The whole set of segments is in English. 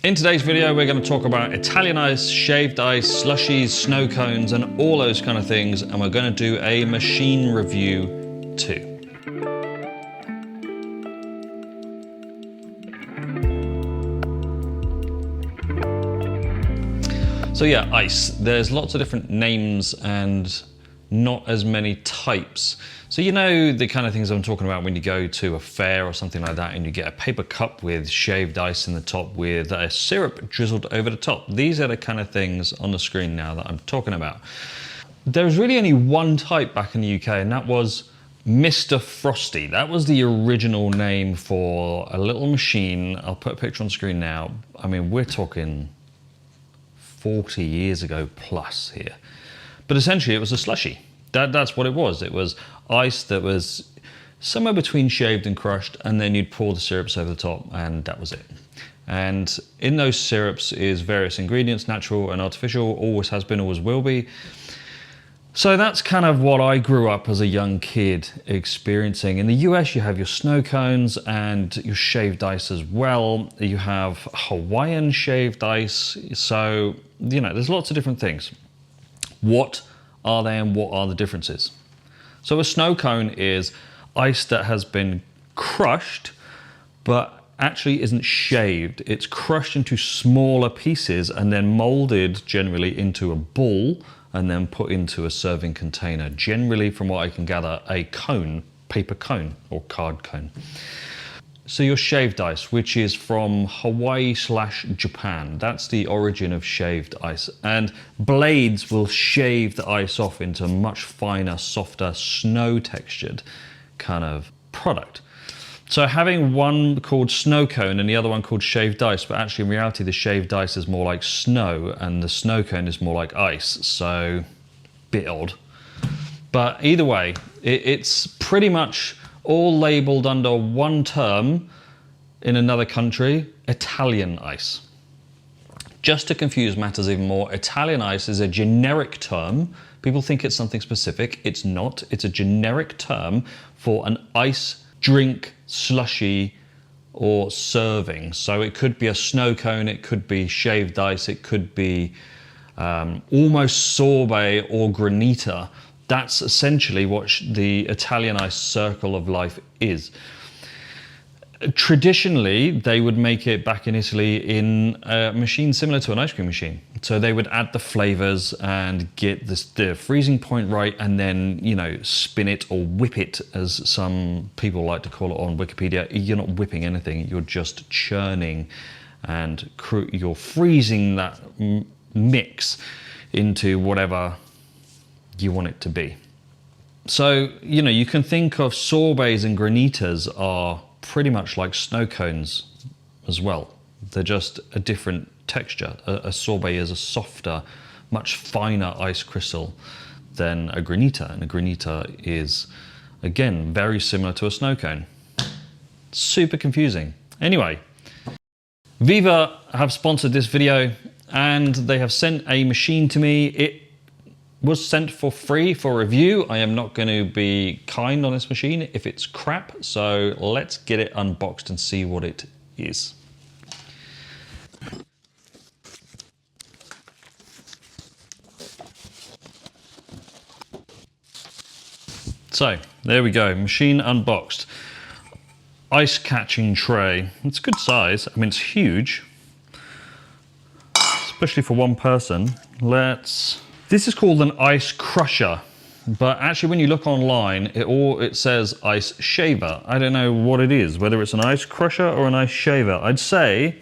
In today's video, we're going to talk about Italian ice, shaved ice, slushies, snow cones, and all those kind of things. And we're going to do a machine review too. So yeah, ice. There's lots of different names and not as many types. So you know the kind of things I'm talking about when you go to a fair or something like that and you get a paper cup with shaved ice in the top with a syrup drizzled over the top. These are the kind of things on the screen now that I'm talking about. There's really only one type back in the UK, and that was Mr. Frosty. That was the original name for a little machine. I'll put a picture on the screen now. I mean, we're talking 40 years ago plus here. But essentially it was a slushie. That's what it was. It was ice that was somewhere between shaved and crushed, and then you'd pour the syrups over the top, and that was it. And in those syrups is various ingredients, natural and artificial, always has been, always will be. So that's kind of what I grew up as a young kid experiencing. In the US, you have your snow cones and your shaved ice as well. You have Hawaiian shaved ice. So, you know, there's lots of different things. What are they and what are the differences? So a snow cone is ice that has been crushed, but actually isn't shaved. It's crushed into smaller pieces and then molded generally into a ball and then put into a serving container. Generally, from what I can gather, a cone, paper cone or card cone. So your shaved ice, which is from Hawaii/Japan, that's the origin of shaved ice. And blades will shave the ice off into a much finer, softer, snow textured kind of product. So having one called snow cone and the other one called shaved ice, but actually in reality the shaved ice is more like snow and the snow cone is more like ice, so bit odd. But either way, it's pretty much all labeled under one term in another country, Italian ice. Just to confuse matters even more, Italian ice is a generic term. People think it's something specific. It's not. It's a generic term for an ice drink, slushy, or serving. So it could be a snow cone, it could be shaved ice, it could be almost sorbet or granita. That's essentially what the Italian ice circle of life is. Traditionally, they would make it back in Italy in a machine similar to an ice cream machine. So they would add the flavors and get the freezing point right, and then, you know, spin it or whip it, as some people like to call it on Wikipedia. You're not whipping anything, you're just churning and you're freezing that mix into whatever you want it to be. So, you know, you can think of sorbets and granitas are pretty much like snow cones as well. They're just a different texture. A sorbet is a softer, much finer ice crystal than a granita, and a granita is, again, very similar to a snow cone. Super confusing. Anyway, Vevor have sponsored this video and they have sent a machine to me. It was sent for free for review. I am not going to be kind on this machine if it's crap, so let's get it unboxed and see what it is. So there we go, machine unboxed. Ice catching tray. It's a good size. I mean, it's huge, especially for one person. This is called an ice crusher, but actually when you look online, it says ice shaver. I don't know what it is, whether it's an ice crusher or an ice shaver. I'd say,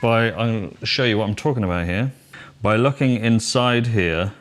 I'll show you what I'm talking about here. By looking inside here,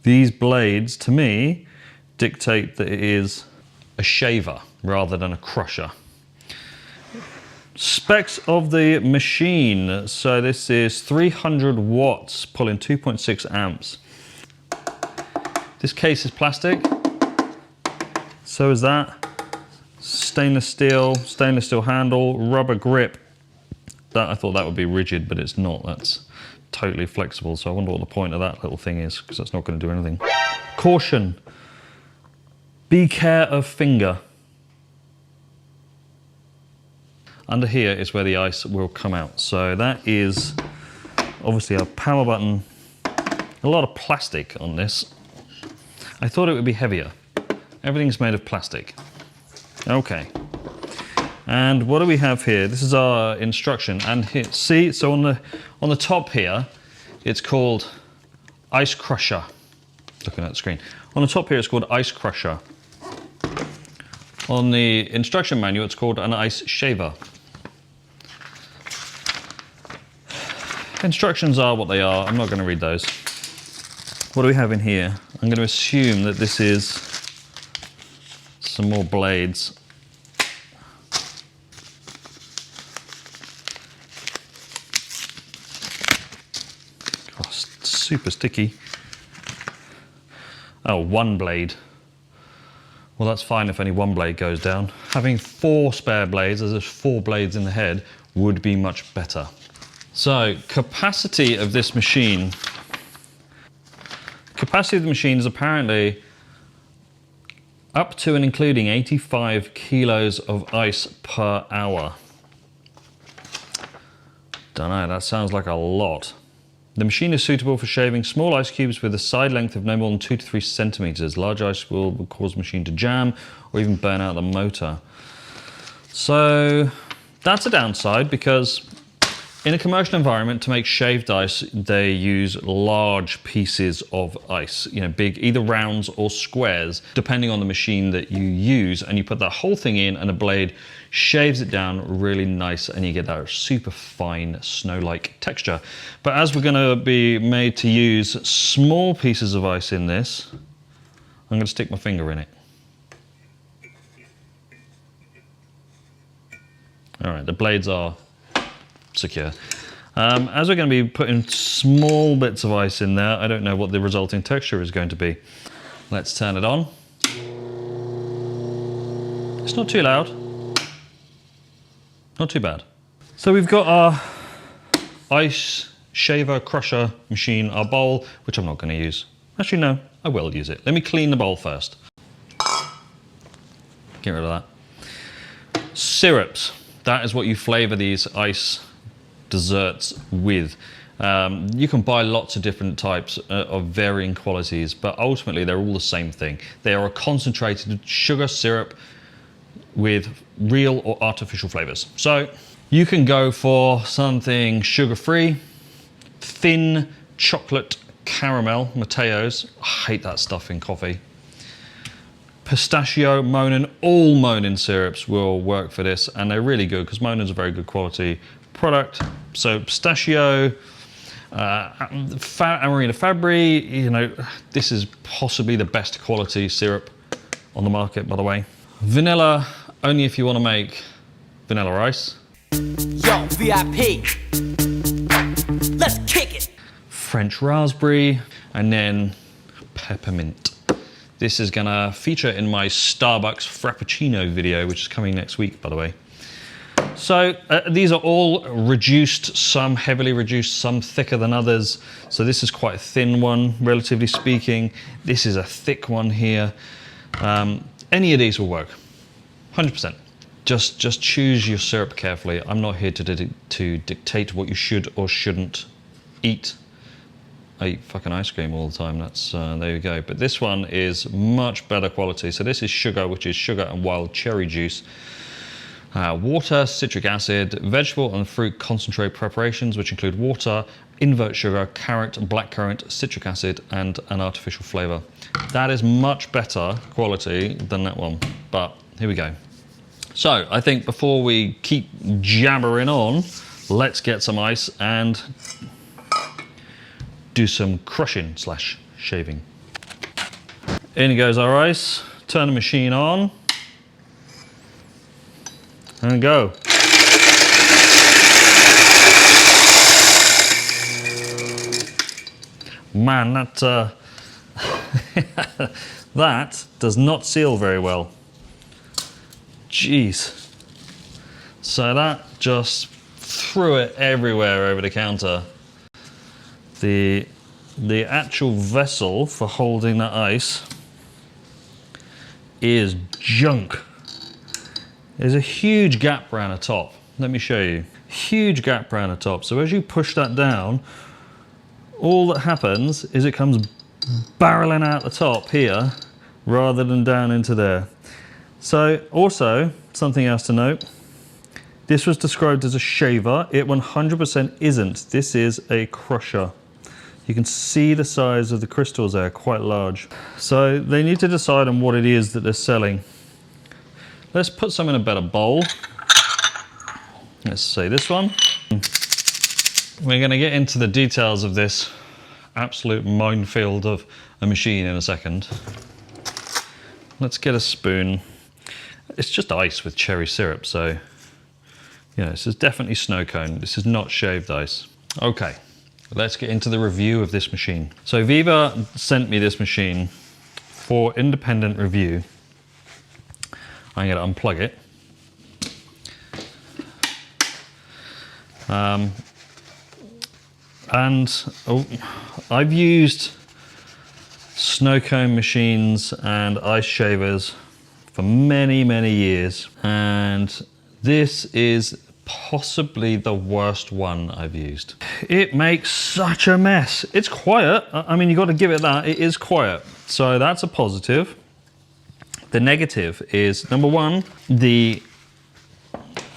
these blades, to me, dictate that it is a shaver rather than a crusher. Specs of the machine. So this is 300 watts, pulling 2.6 amps. This case is plastic. So is that. Stainless steel handle, rubber grip. I thought that would be rigid, but it's not. That's totally flexible. So I wonder what the point of that little thing is, because that's not going to do anything. Caution. Be care of finger. under here is where the ice will come out. So that is obviously our power button. A lot of plastic on this. I thought it would be heavier. Everything's made of plastic. Okay. And what do we have here? This is our instruction. And here, see, so on the top here, it's called Ice Crusher. Looking at the screen. On the top here, it's called Ice Crusher. On the instruction manual, it's called an ice shaver. Instructions are what they are. I'm not going to read those. What do we have in here? I'm going to assume that this is some more blades. Gosh, super sticky. Oh, one blade. Well, that's fine if only one blade goes down. Having 4 spare blades, as there's 4 blades in the head, would be much better. So, capacity of this machine. Capacity of the machine is apparently up to and including 85 kilos of ice per hour. Don't know, that sounds like a lot. The machine is suitable for shaving small ice cubes with a side length of no more than 2 to 3 centimeters. Large ice will cause the machine to jam or even burn out the motor. So that's a downside, because in a commercial environment, to make shaved ice, they use large pieces of ice, you know, big, either rounds or squares, depending on the machine that you use. And you put that whole thing in and a blade shaves it down really nice, and you get that super fine snow-like texture. But as we're gonna be made to use small pieces of ice in this, I'm gonna stick my finger in it. All right, the blades are secure. As we're going to be putting small bits of ice in there, I don't know what the resulting texture is going to be. Let's turn it on. It's not too loud. Not too bad. So we've got our ice shaver crusher machine, our bowl, which I'm not going to use. Actually, no, I will use it. Let me clean the bowl first. Get rid of that. Syrups. That is what you flavor these ice desserts with. You can buy lots of different types of varying qualities, but ultimately they're all the same thing. They are a concentrated sugar syrup with real or artificial flavors. So you can go for something sugar-free, thin chocolate caramel, Mateo's. I hate that stuff in coffee. Pistachio, Monin, all Monin syrups will work for this, and they're really good because Monin's a very good quality product. So pistachio, Amarena Fabri, you know, this is possibly the best quality syrup on the market, by the way. Vanilla, only if you want to make vanilla ice. Yo, VIP, let's kick it. French raspberry, and then peppermint. This is gonna feature in my Starbucks Frappuccino video, which is coming next week, by the way. So these are all reduced, some heavily reduced, some thicker than others. So this is quite a thin one, relatively speaking. This is a thick one here. Any of these will work, 100%. Just choose your syrup carefully. I'm not here to dictate what you should or shouldn't eat. I eat fucking ice cream all the time, that's, there you go. But this one is much better quality. So this is sugar, which is sugar and wild cherry juice. Water, citric acid, vegetable and fruit concentrate preparations, which include water, invert sugar, carrot, blackcurrant, citric acid, and an artificial flavor. That is much better quality than that one, but here we go. So I think before we keep jabbering on, let's get some ice and do some crushing / shaving. In goes our ice, turn the machine on, and go. Man, that, that does not seal very well. Jeez. So that just threw it everywhere over the counter. The actual vessel for holding the ice is junk. There's a huge gap around the top. let me show you. Huge gap around the top. So as you push that down, all that happens is it comes barreling out the top here rather than down into there. So also, something else to note, this was described as a shaver. It 100% isn't. This is a crusher. You can see the size of the crystals there, quite large. So they need to decide on what it is that they're selling. Let's put some in a better bowl. Let's say this one. We're going to get into the details of this absolute minefield of a machine in a second. Let's get a spoon. It's just ice with cherry syrup, so you know, this is definitely snow cone. This is not shaved ice. Okay, let's get into the review of this machine. So Vevor sent me this machine for independent review. I'm going to unplug it. I've used snow cone machines and ice shavers for many, many years, and this is possibly the worst one I've used. It makes such a mess. It's quiet. I mean, you got to give it that. It is quiet. So that's a positive. The negative is, number one, I'm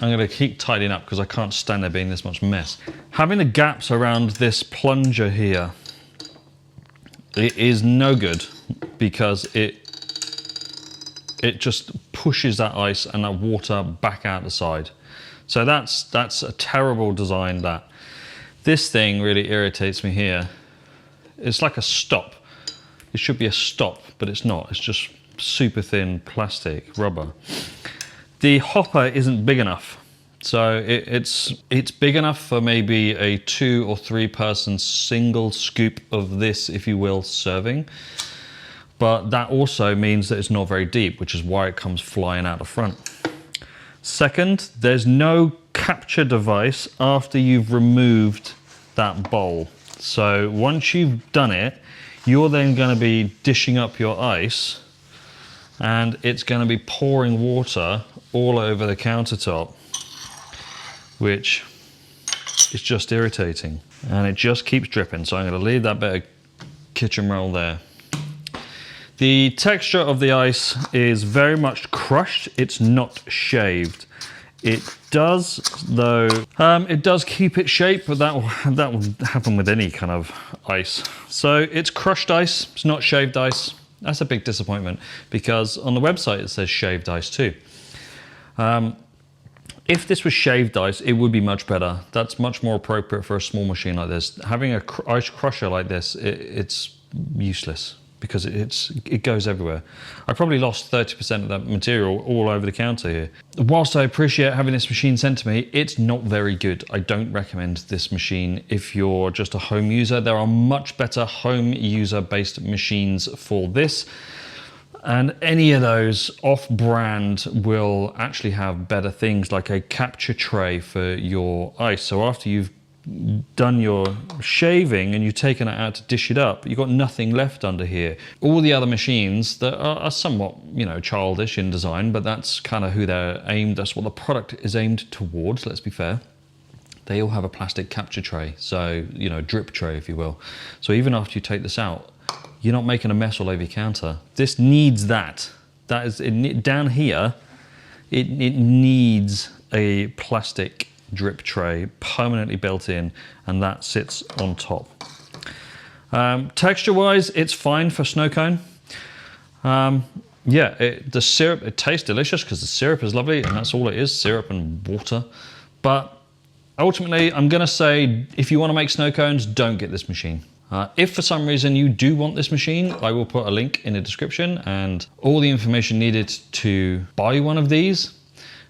going to keep tidying up because I can't stand there being this much mess. Having the gaps around this plunger here, it is no good because it just pushes that ice and that water back out the side. So that's a terrible design. That this thing really irritates me here. It's like a stop. It should be a stop, but it's not. It's just super thin plastic rubber. The hopper isn't big enough. So it's big enough for maybe a 2 or 3 person single scoop of this, if you will, serving. But that also means that it's not very deep, which is why it comes flying out the front. Second, there's no capture device after you've removed that bowl. So once you've done it, you're then going to be dishing up your ice and it's going to be pouring water all over the countertop, which is just irritating. And it just keeps dripping. So I'm going to leave that bit of kitchen roll there. The texture of the ice is very much crushed. It's not shaved. It does, though, it does keep its shape, but that will happen with any kind of ice. So it's crushed ice, it's not shaved ice. That's a big disappointment because on the website it says shaved ice too. If this was shaved ice, it would be much better. That's much more appropriate for a small machine like this. Having an ice crusher like this, it's useless because it goes everywhere. I probably lost 30% of that material all over the counter here. Whilst I appreciate having this machine sent to me, it's not very good. I don't recommend this machine if you're just a home user. There are much better home user-based machines for this. And any of those off-brand will actually have better things like a capture tray for your ice. So after you've done your shaving and you've taken it out to dish it up, you've got nothing left under here. All the other machines that are somewhat, you know, childish in design, but that's kind of who they're aimed, that's what the product is aimed towards, let's be fair. They all have a plastic capture tray, so, you know, drip tray, if you will. So even after you take this out, you're not making a mess all over your counter. This needs that. That is, down here, it needs a plastic drip tray permanently built in, and that sits on top. Texture-wise, it's fine for snow cone. Yeah, the syrup, it tastes delicious because the syrup is lovely, and that's all it is, syrup and water. But ultimately, I'm gonna say, if you wanna make snow cones, don't get this machine. If for some reason you do want this machine, I will put a link in the description and all the information needed to buy one of these.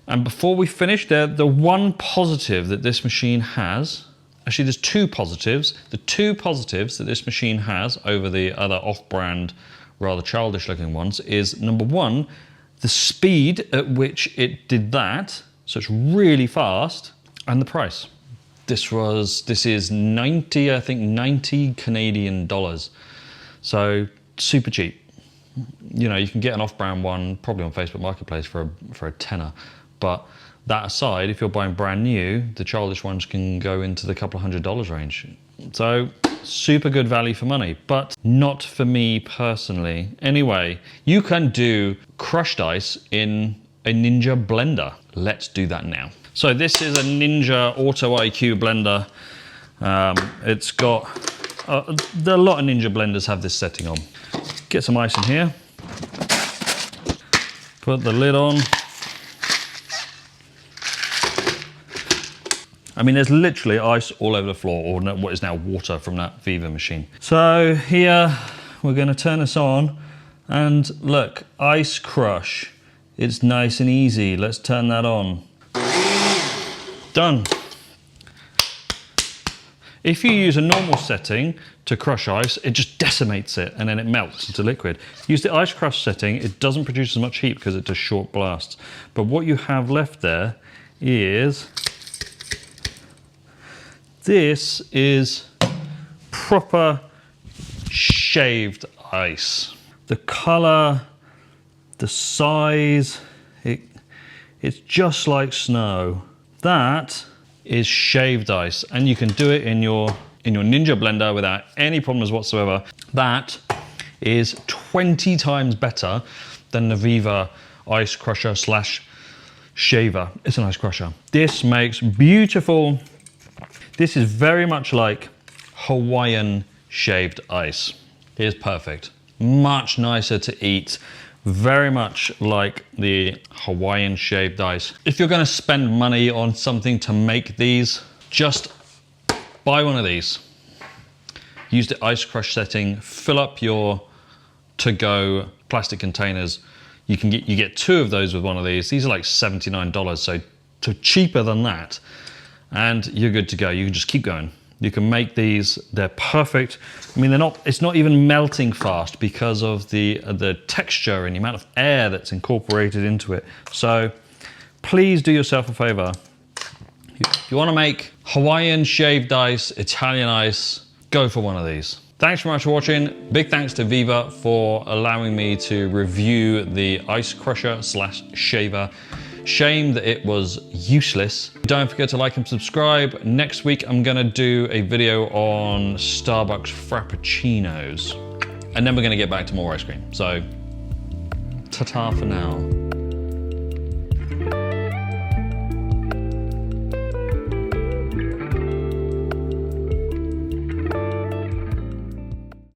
And before we finish, the one positive that this machine has, actually there's 2 positives. The 2 positives that this machine has over the other off-brand, rather childish looking ones is, number 1, the speed at which it did that, so it's really fast, and the price. This is 90, I think 90 Canadian dollars. So super cheap. You know, you can get an off-brand one probably on Facebook Marketplace for a tenner, but That aside, if you're buying brand new, the childish ones can go into the couple of $100 range. So super good value for money, but not for me personally. Anyway, you can do crushed ice in a Ninja blender. Let's do that now. So this is a Ninja Auto IQ blender. It's got, a lot of Ninja blenders have this setting on. Get some ice in here. Put the lid on. I mean, there's literally ice all over the floor, or what is now water from that Vevor machine. So here, we're gonna turn this on, and look, ice crush. It's nice and easy. Let's turn that on. Done. If you use a normal setting to crush ice, it just decimates it and then it melts into liquid. Use the ice crush setting, it doesn't produce as much heat because it does short blasts. But what you have left there is, this is proper shaved ice. The color, the size, it's just like snow. That is shaved ice, and you can do it in your Ninja blender without any problems whatsoever. That is 20 times better than the Vevor Ice Crusher slash shaver. It's an ice crusher. This makes beautiful. This is very much like Hawaiian shaved ice. It is perfect. Much nicer to eat. Very much like the Hawaiian shaved ice. If you're gonna spend money on something to make these, just buy one of these. Use the ice crush setting, fill up your to-go plastic containers. You get 2 of those with one of these. These are like $79, so cheaper than that. And you're good to go. You can just keep going. You can make these, they're perfect. I mean, it's not even melting fast because of the texture and the amount of air that's incorporated into it. So please do yourself a favor. If you wanna make Hawaiian shaved ice, Italian ice, go for one of these. Thanks very much for watching. Big thanks to Vevor for allowing me to review the ice crusher slash shaver. Shame that it was useless. Don't forget to like and subscribe. Next week, I'm gonna do a video on Starbucks Frappuccinos. And then we're gonna get back to more ice cream. So, ta-ta for now.